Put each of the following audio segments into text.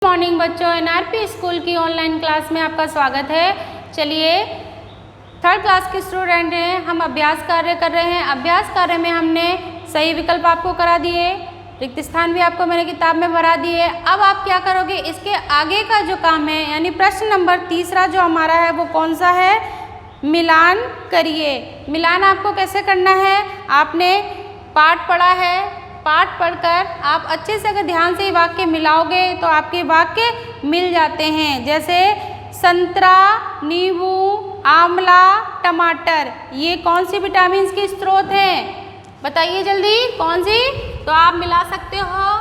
Morning बच्चों, NRP school की online class में आपका स्वागत है। चलिए, थर्ड क्लास के स्टूडेंट हैं, हम अभ्यास कार्य कर रहे हैं। अभ्यास कार्य में हमने सही विकल्प आपको करा दिए, रिक्त स्थान भी आपको मैंने किताब में भरा दिए। अब आप क्या करोगे, इसके आगे का जो काम है यानी प्रश्न नंबर तीसरा जो हमारा है वो कौन सा है, मिलान करिए। मिलान आपको कैसे करना है, आपने पाठ पढ़ा है, पाठ पढ़कर आप अच्छे से अगर ध्यान से वाक्य मिलाओगे तो आपके वाक्य मिल जाते हैं। जैसे संतरा, नींबू, आंवला, टमाटर, ये कौन सी विटामिन की स्रोत हैं, बताइए जल्दी कौन सी। तो आप मिला सकते हो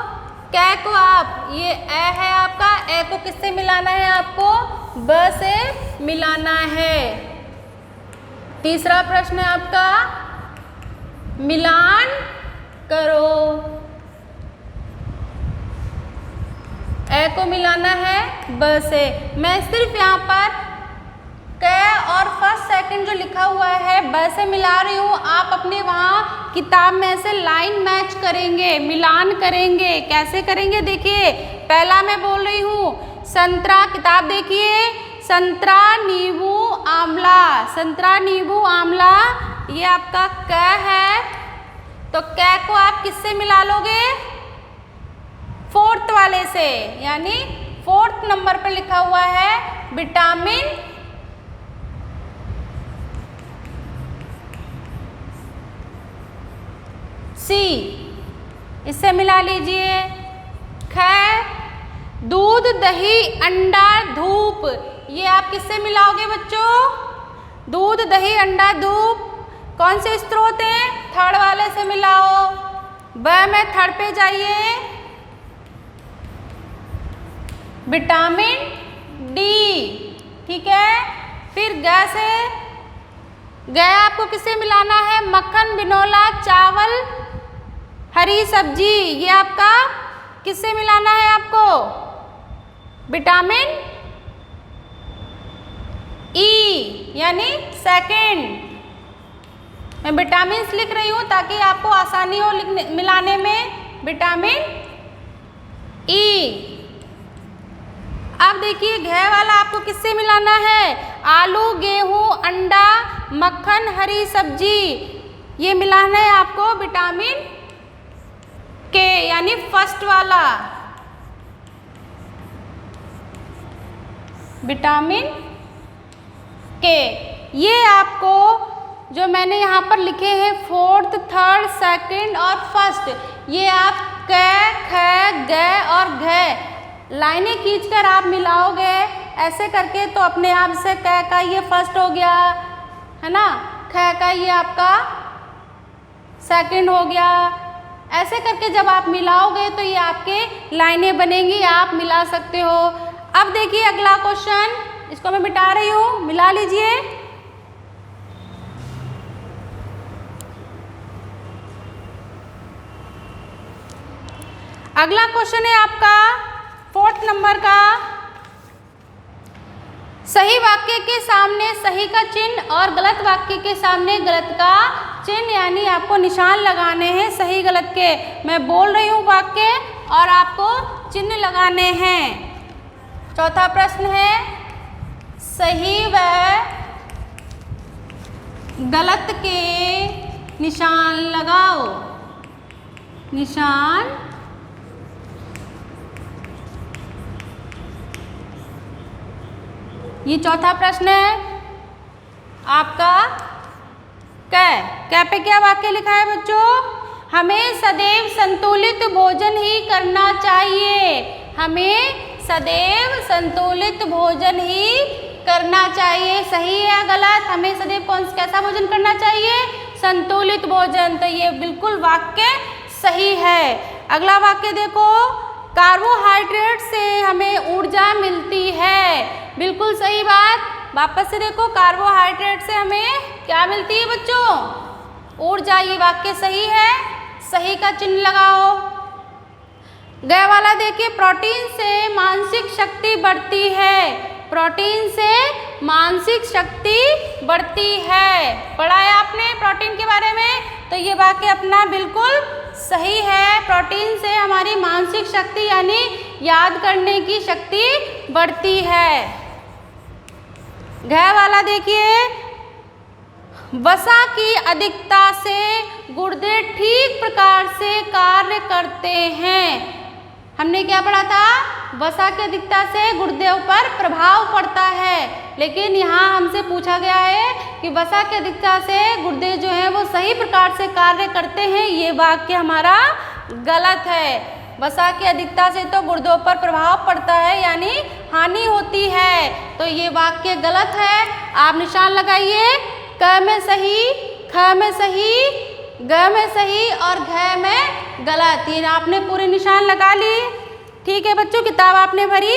कै को, आप ये ए है आपका, ए को किससे मिलाना है, आपको ब से मिलाना है। तीसरा प्रश्न है आपका, मिलान करो। ए को मिलाना है ब से। मैं सिर्फ यहाँ पर क और फर्स्ट सेकंड जो लिखा हुआ है ब से मिला रही हूँ। आप अपने वहाँ किताब में से लाइन मैच करेंगे, मिलान करेंगे। कैसे करेंगे, देखिए पहला मैं बोल रही हूँ संतरा, किताब देखिए, संतरा, नींबू, आंवला। संतरा, नींबू, आंवला, ये आपका क है। तो कै को आप किससे मिला लोगे, फोर्थ वाले से, यानी फोर्थ नंबर पर लिखा हुआ है विटामिन सी, इससे मिला लीजिए। ख, दूध, दही, अंडा, धूप, ये आप किससे मिलाओगे बच्चों, दूध, दही, अंडा, धूप कौन से स्रोत हैं, थर्ड वाले से मिलाओ। ब में थर्ड पे जाइए, विटामिन डी, ठीक है। फिर ग से, ग आपको किससे मिलाना है, मक्खन, बिनौला, चावल, हरी सब्जी, ये आपका किससे मिलाना है आपको, विटामिन ई, यानी सेकंड। मैं विटामिन लिख रही हूँ ताकि आपको आसानी हो मिलाने में, विटामिन ई। अब देखिए घ वाला आपको किससे मिलाना है, आलू, गेहूँ, अंडा, मक्खन, हरी सब्जी, ये मिलाना है आपको विटामिन के, यानी फर्स्ट वाला विटामिन के। ये आपको जो मैंने यहाँ पर लिखे हैं फोर्थ, थर्ड, सेकंड और फर्स्ट, ये आप क, ख, ग और घ लाइनें खींचकर आप मिलाओगे ऐसे करके, तो अपने आप से क का ये फर्स्ट हो गया है ना, ख का ये आपका सेकंड हो गया। ऐसे करके जब आप मिलाओगे तो ये आपके लाइनें बनेंगी, आप मिला सकते हो। अब देखिए अगला क्वेश्चन, इसको मैं मिटा रही हूँ, मिला लीजिए। अगला क्वेश्चन है आपका फोर्थ नंबर का, सही वाक्य के सामने सही का चिन्ह और गलत वाक्य के सामने गलत का चिन्ह, यानी आपको निशान लगाने हैं सही गलत के। मैं बोल रही हूँ वाक्य और आपको चिन्ह लगाने हैं। चौथा प्रश्न है, सही व गलत के निशान लगाओ, निशान ये चौथा प्रश्न है आपका। कै पे क्या वाक्य लिखा है बच्चों, हमें सदैव संतुलित भोजन ही करना चाहिए, हमें सदैव संतुलित भोजन ही करना चाहिए। सही है या गलत, हमें सदैव कैसा भोजन करना चाहिए, संतुलित भोजन। तो ये बिल्कुल वाक्य सही है। अगला वाक्य देखो, कार्बोहाइड्रेट से हमें ऊर्जा मिलती है, बिल्कुल सही बात। वापस से देखो, कार्बोहाइड्रेट से हमें क्या मिलती है बच्चों, ऊर्जा, ये वाक्य सही है, सही का चिन्ह लगाओ। ग वाला देखिए, प्रोटीन से मानसिक शक्ति बढ़ती है, प्रोटीन से मानसिक शक्ति बढ़ती है, पढ़ा है आपने प्रोटीन के बारे में, तो ये वाक्य अपना बिल्कुल सही है। प्रोटीन से हमारी मानसिक शक्ति यानी याद करने की शक्ति बढ़ती है। घ वाला देखिए, वसा की अधिकता से गुर्दे ठीक प्रकार से कार्य करते हैं। हमने क्या पढ़ा था? वसा की अधिकता से गुर्दे पर प्रभाव पड़ता है, लेकिन यहाँ हमसे पूछा गया है कि वसा की अधिकता से गुर्दे जो हैं वो सही प्रकार से कार्य करते हैं। ये वाक्य हमारा गलत है। वसा की अधिकता से तो गुर्दों पर प्रभाव पड़ता है यानी हानि होती है, तो ये वाक्य गलत है। आप निशान लगाइए, क में सही, ख में सही, ग में सही और घ में गलत। ये आपने पूरे निशान लगा लिए। ठीक है बच्चों, किताब आपने भरी,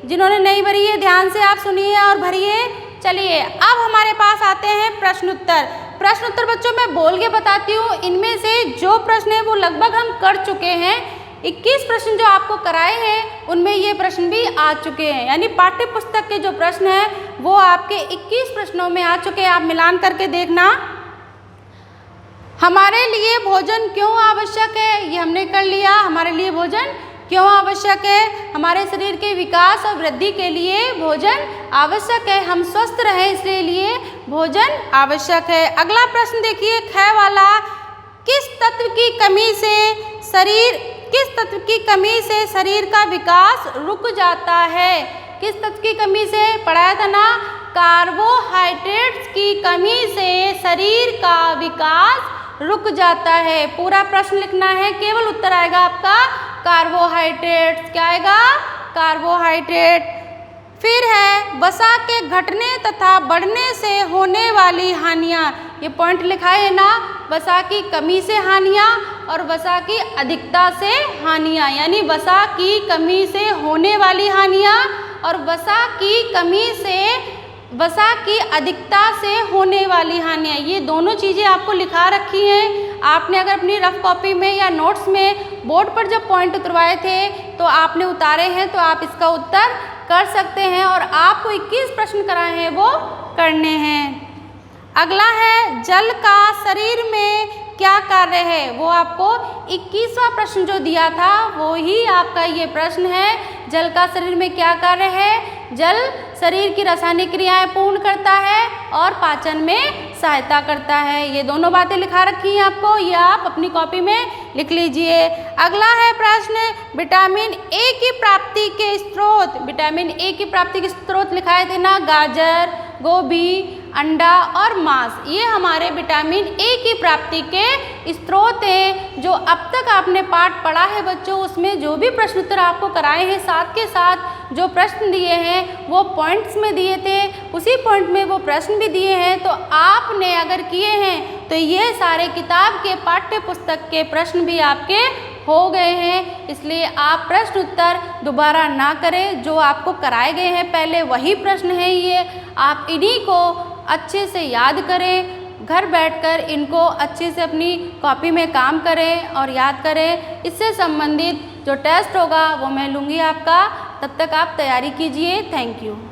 जिन्होंने नहीं भरी है ध्यान से आप सुनिए और भरिए। चलिए अब हमारे पास आते हैं प्रश्न उत्तर। प्रश्न उत्तर बच्चों मैं बोल के बताती हूँ। इनमें से जो प्रश्न है वो लगभग हम कर चुके हैं। 21 प्रश्न जो आपको कराए हैं उनमें ये प्रश्न भी आ चुके हैं, यानी पाठ्य पुस्तक के जो प्रश्न हैं वो आपके 21 प्रश्नों में आ चुके हैं। आप मिलान करके देखना। हमारे लिए भोजन क्यों आवश्यक है, ये हमने कर लिया। हमारे लिए भोजन क्यों आवश्यक है? हमारे शरीर के विकास और वृद्धि के लिए भोजन आवश्यक है। हम स्वस्थ रहें इसके लिए भोजन आवश्यक है। अगला प्रश्न देखिए, ख वाला, किस तत्व की कमी से शरीर का विकास रुक जाता है? किस तत्व की कमी से? पढ़ाया था ना, कार्बोहाइड्रेट्स की कमी से शरीर का विकास रुक जाता है। पूरा प्रश्न लिखना है, केवल उत्तर आएगा आपका कार्बोहाइड्रेट्स। क्या आएगा? कार्बोहाइड्रेट। फिर है वसा के घटने तथा बढ़ने से होने वाली हानियाँ। ये पॉइंट लिखा है ना, वसा की कमी से हानियाँ और वसा की अधिकता से हानियाँ, यानी वसा की कमी से होने वाली हानियाँ और वसा की अधिकता से होने वाली हानियाँ। ये दोनों चीज़ें आपको लिखा रखी हैं। आपने अगर अपनी रफ कॉपी में या नोट्स में बोर्ड पर जब पॉइंट उतरवाए थे तो आपने उतारे हैं, तो आप इसका उत्तर कर सकते हैं। और आपको 21 प्रश्न कराए हैं वो करने हैं। अगला है, जल का शरीर में क्या कार्य है? वो आपको 21वां प्रश्न जो दिया था वो ही आपका ये प्रश्न है। जल का शरीर में क्या कार्य है? जल शरीर की रासायनिक क्रियाएं पूर्ण करता है और पाचन में सहायता करता है। ये दोनों बातें लिखा रखी हैं आपको, ये आप अपनी कॉपी में लिख लीजिए। अगला है प्रश्न, विटामिन ए की प्राप्ति के स्रोत। विटामिन ए की प्राप्ति के स्रोत लिखाए थे ना, गाजर, गोभी, अंडा और मांस। ये हमारे विटामिन ए की प्राप्ति के स्रोत हैं। जो अब तक आपने पाठ पढ़ा है बच्चों, उसमें जो भी प्रश्न उत्तर आपको कराए हैं, साथ के साथ जो प्रश्न दिए हैं वो पॉइंट्स में दिए थे, उसी पॉइंट में वो प्रश्न भी दिए हैं। तो आपने अगर किए हैं तो ये सारे किताब के पाठ्य पुस्तक के प्रश्न भी आपके हो गए हैं। इसलिए आप प्रश्न उत्तर दोबारा ना करें, जो आपको कराए गए हैं पहले वही प्रश्न हैं ये। आप इन्हीं को अच्छे से याद करें, घर बैठकर इनको अच्छे से अपनी कॉपी में काम करें और याद करें। इससे संबंधित जो टेस्ट होगा वो मैं लूँगी आपका, तब तक आप तैयारी कीजिए। Thank you.